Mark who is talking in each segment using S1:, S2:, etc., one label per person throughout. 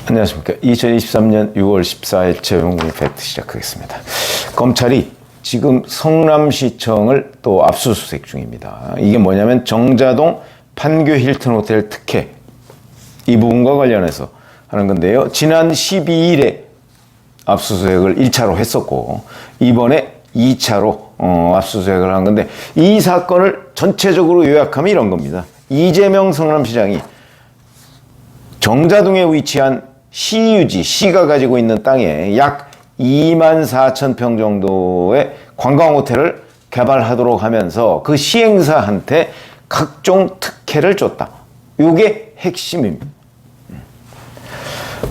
S1: 안녕하십니까. 2023년 6월 14일 최영국의 팩트 시작하겠습니다. 검찰이 지금 성남시청을 또 압수수색 중입니다. 이게 뭐냐면 정자동 판교 힐튼 호텔 특혜 이 부분과 관련해서 하는 건데요. 지난 12일에 압수수색을 1차로 했었고 이번에 2차로 압수수색을 한 건데 이 사건을 전체적으로 요약하면 이런 겁니다. 이재명 성남시장이 정자동에 위치한 시유지, 시가 가지고 있는 땅에 약 24,000평 정도의 관광호텔을 개발하도록 하면서 그 시행사한테 각종 특혜를 줬다. 이게 핵심입니다.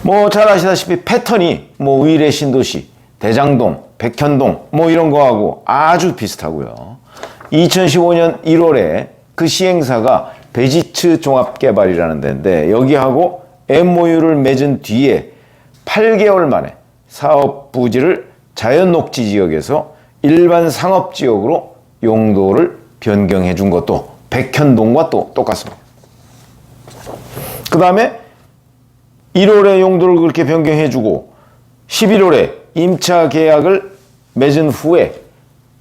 S1: 뭐 잘 아시다시피 패턴이 뭐 의뢰 신도시, 대장동, 백현동 뭐 이런 거하고 아주 비슷하고요. 2015년 1월에 그 시행사가 베지츠 종합개발이라는 데인데 여기하고 MOU를 맺은 뒤에 8개월 만에 사업 부지를 자연녹지 지역에서 일반 상업지역으로 용도를 변경해 준 것도 백현동과 또 똑같습니다. 그 다음에 1월에 용도를 그렇게 변경해 주고 11월에 임차 계약을 맺은 후에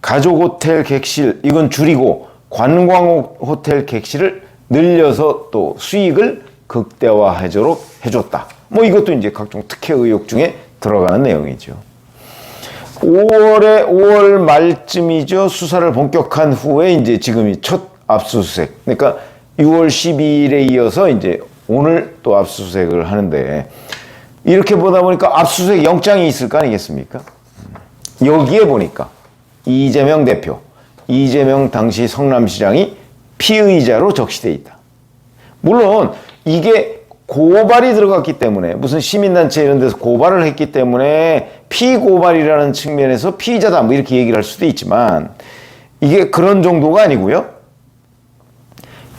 S1: 가족호텔 객실 이건 줄이고 관광호텔 객실을 늘려서 또 수익을 극대화하도록 해줬다. 뭐 이것도 이제 각종 특혜 의혹 중에 들어가는 내용이죠. 5월 말쯤이죠. 수사를 본격한 후에 이제 지금이 첫 압수수색. 그러니까 6월 12일에 이어서 이제 오늘 또 압수수색을 하는데 이렇게 보다 보니까 압수수색 영장이 있을 거 아니겠습니까? 여기에 보니까 이재명 대표, 이재명 당시 성남시장이 피의자로 적시돼 있다. 물론 이게 고발이 들어갔기 때문에 무슨 시민단체 이런 데서 고발을 했기 때문에 피고발이라는 측면에서 피의자다 뭐 이렇게 얘기를 할 수도 있지만 이게 그런 정도가 아니고요.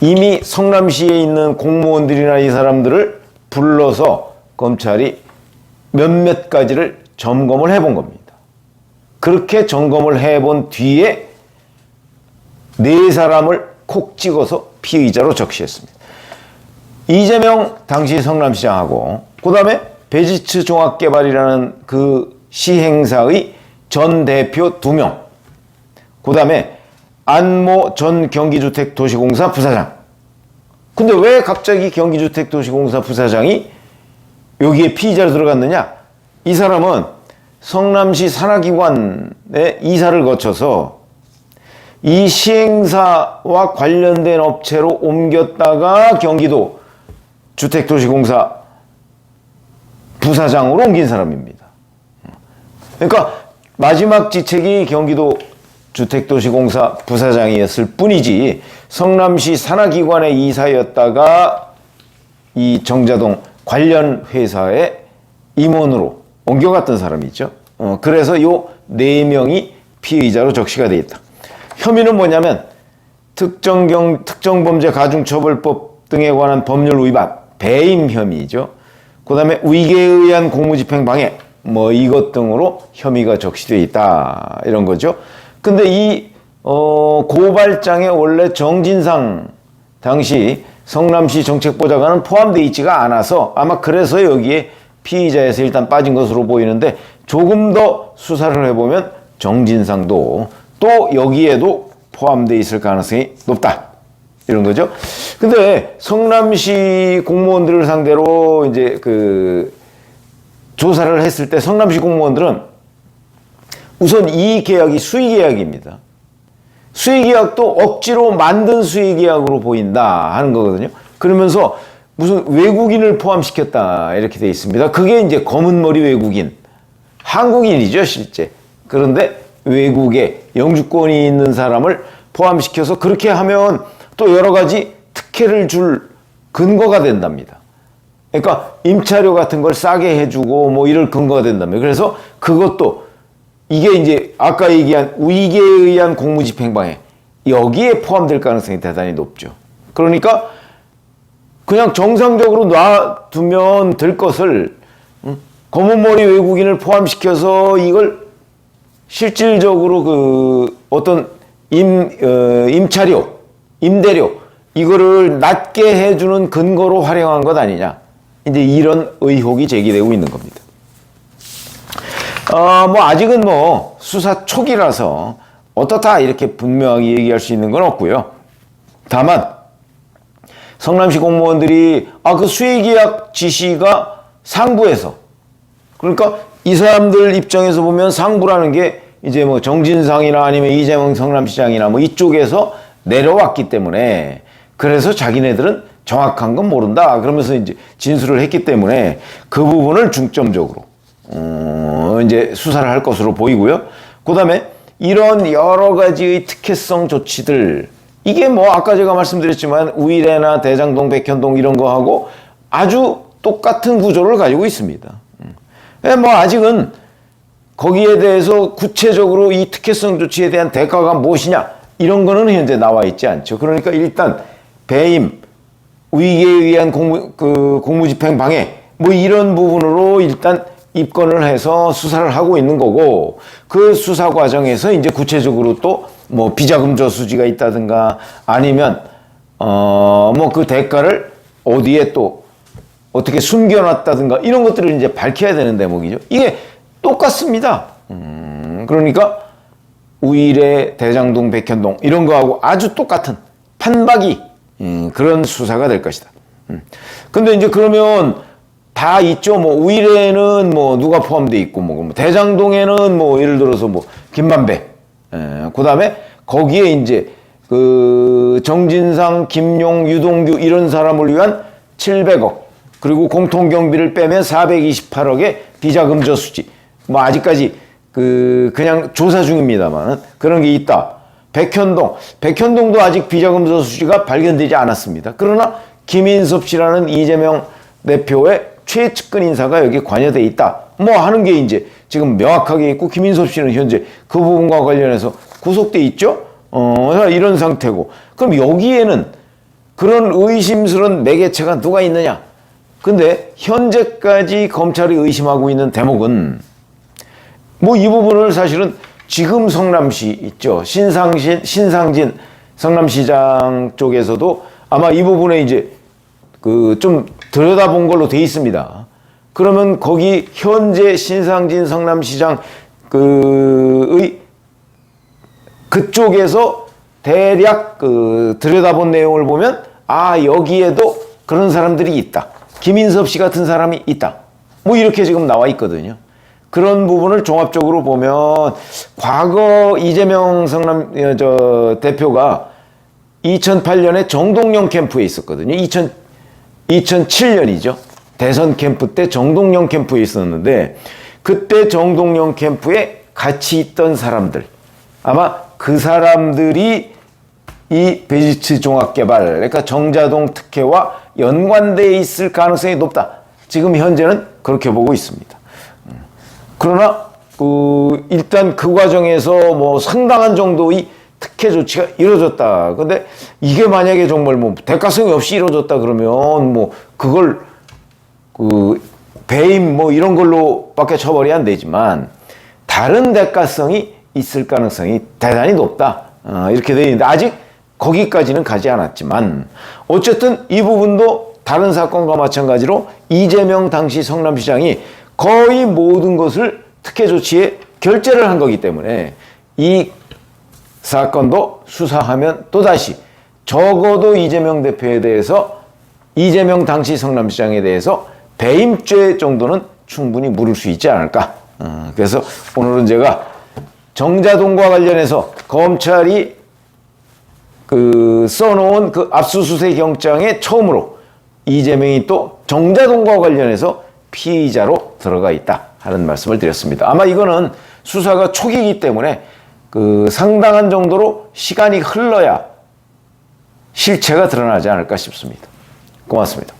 S1: 이미 성남시에 있는 공무원들이나 이 사람들을 불러서 검찰이 몇몇 가지를 점검을 해본 겁니다. 그렇게 점검을 해본 뒤에 4사람을 콕 찍어서 피의자로 적시했습니다. 이재명 당시 성남시장하고 그 다음에 베지츠 종합개발이라는 그 시행사의 전 대표 2명 그 다음에 안모 전 경기주택도시공사 부사장. 근데 왜 갑자기 경기주택도시공사 부사장이 여기에 피의자로 들어갔느냐? 이 사람은 성남시 산하기관에 이사를 거쳐서 이 시행사와 관련된 업체로 옮겼다가 경기도 주택도시공사 부사장으로 옮긴 사람입니다. 그러니까 마지막 직책이 경기도 주택도시공사 부사장이었을 뿐이지 성남시 산하기관의 이사였다가 이 정자동 관련 회사의 임원으로 옮겨갔던 사람이 있죠. 그래서 요 4명이 피의자로 적시가 되어 있다. 혐의는 뭐냐면 특정범죄 가중처벌법 등에 관한 법률 위반, 배임 혐의죠. 그 다음에 위계에 의한 공무집행 방해, 뭐 이것 등으로 혐의가 적시되어 있다. 이런 거죠. 근데 이 고발장에 원래 정진상 당시 성남시 정책보좌관은 포함되어 있지가 않아서 아마 그래서 여기에 피의자에서 일단 빠진 것으로 보이는데 조금 더 수사를 해보면 정진상도 또 여기에도 포함되어 있을 가능성이 높다. 이런 거죠. 근데 성남시 공무원들을 상대로 이제 그 조사를 했을 때 성남시 공무원들은 우선 이 계약이 수의계약입니다. 수의계약도 억지로 만든 수의계약으로 보인다 하는 거거든요. 그러면서 무슨 외국인을 포함시켰다 이렇게 돼 있습니다. 그게 이제 검은머리 외국인, 한국인이죠 실제. 그런데 외국에 영주권이 있는 사람을 포함시켜서 그렇게 하면 또 여러 가지 특혜를 줄 근거가 된답니다. 그러니까 임차료 같은 걸 싸게 해주고 뭐 이럴 근거가 된답니다. 그래서 그것도 이게 이제 아까 얘기한 위계에 의한 공무집행방해 여기에 포함될 가능성이 대단히 높죠. 그러니까 그냥 정상적으로 놔두면 될 것을 검은머리 외국인을 포함시켜서 이걸 실질적으로 그 어떤 임차료, 임대료 이거를 낮게 해주는 근거로 활용한 것 아니냐. 이제 이런 의혹이 제기되고 있는 겁니다. 뭐 아직은 뭐 수사 초기라서 어떻다 이렇게 분명하게 얘기할 수 있는 건 없고요. 다만 성남시 공무원들이 그 수의계약 지시가 상부에서, 그러니까 이 사람들 입장에서 보면 상부라는 게 이제 뭐 정진상이나 아니면 이재명 성남시장이나 뭐 이쪽에서 내려왔기 때문에, 그래서 자기네들은 정확한 건 모른다 그러면서 이제 진술을 했기 때문에 그 부분을 중점적으로 이제 수사를 할 것으로 보이고요. 그다음에 이런 여러 가지의 특혜성 조치들, 이게 뭐 아까 제가 말씀드렸지만 우이래나 대장동, 백현동 이런 거하고 아주 똑같은 구조를 가지고 있습니다. 뭐 아직은 거기에 대해서 구체적으로 이 특혜성 조치에 대한 대가가 무엇이냐 이런 거는 현재 나와 있지 않죠. 그러니까 일단 배임, 우익에 의한 공무집행 방해 뭐 이런 부분으로 일단 입건을 해서 수사를 하고 있는 거고, 그 수사 과정에서 이제 구체적으로 또 뭐 비자금 저수지가 있다든가 아니면 뭐 그 대가를 어디에 또 어떻게 숨겨놨다든가 이런 것들을 이제 밝혀야 되는 대목이죠. 이게 똑같습니다. 그러니까 우일의 대장동, 백현동 이런 거하고 아주 똑같은 판박이 그런 수사가 될 것이다. 근데 이제 그러면 다 있죠. 뭐 우일에는 뭐 누가 포함되어 있고, 뭐 대장동에는 뭐 예를 들어서 뭐 김만배, 그다음에 거기에 이제 그 정진상, 김용, 유동규 이런 사람을 위한 700억, 그리고 공통경비를 빼면 428억의 비자금 저수지, 뭐 아직까지 그냥 조사 중입니다만 그런 게 있다. 백현동도 아직 비자금 저수지가 발견되지 않았습니다. 그러나 김인섭 씨라는 이재명 대표의 최측근 인사가 여기 관여돼 있다. 뭐 하는 게 이제 지금 명확하게 있고, 김인섭 씨는 현재 그 부분과 관련해서 구속돼 있죠. 이런 상태고, 그럼 여기에는 그런 의심스러운 매개체가 누가 있느냐? 근데 현재까지 검찰이 의심하고 있는 대목은 뭐 이 부분을 사실은 지금 성남시 있죠. 신상진 성남시장 쪽에서도 아마 이 부분에 이제 좀 들여다본 걸로 돼 있습니다. 그러면 거기 현재 신상진 성남시장 그쪽에서 대략 들여다본 내용을 보면 여기에도 그런 사람들이 있다. 김인섭 씨 같은 사람이 있다. 뭐 이렇게 지금 나와 있거든요. 그런 부분을 종합적으로 보면 과거 이재명 대표가 2008년에 정동영 캠프에 있었거든요. 2007년이죠. 대선 캠프 때 정동영 캠프에 있었는데, 그때 정동영 캠프에 같이 있던 사람들, 아마 그 사람들이 이 베지츠 종합개발, 그러니까 정자동 특혜와 연관되어 있을 가능성이 높다. 지금 현재는 그렇게 보고 있습니다. 그러나 일단 그 과정에서 뭐 상당한 정도의 특혜 조치가 이루어졌다. 근데 이게 만약에 정말 뭐 대가성이 없이 이루어졌다 그러면 뭐 그걸 배임 뭐 이런 걸로밖에 처벌이 안 되지만 다른 대가성이 있을 가능성이 대단히 높다. 이렇게 되어 있는데 아직 거기까지는 가지 않았지만, 어쨌든 이 부분도 다른 사건과 마찬가지로 이재명 당시 성남시장이 거의 모든 것을 특혜 조치에 결재를 한 거기 때문에 이 사건도 수사하면 또다시 적어도 이재명 대표에 대해서, 이재명 당시 성남시장에 대해서 배임죄 정도는 충분히 물을 수 있지 않을까. 그래서 오늘은 제가 정자동과 관련해서 검찰이 써놓은 압수수색 영장에 처음으로 이재명이 또 정자동과 관련해서 피의자로 들어가 있다 하는 말씀을 드렸습니다. 아마 이거는 수사가 초기이기 때문에 상당한 정도로 시간이 흘러야 실체가 드러나지 않을까 싶습니다. 고맙습니다.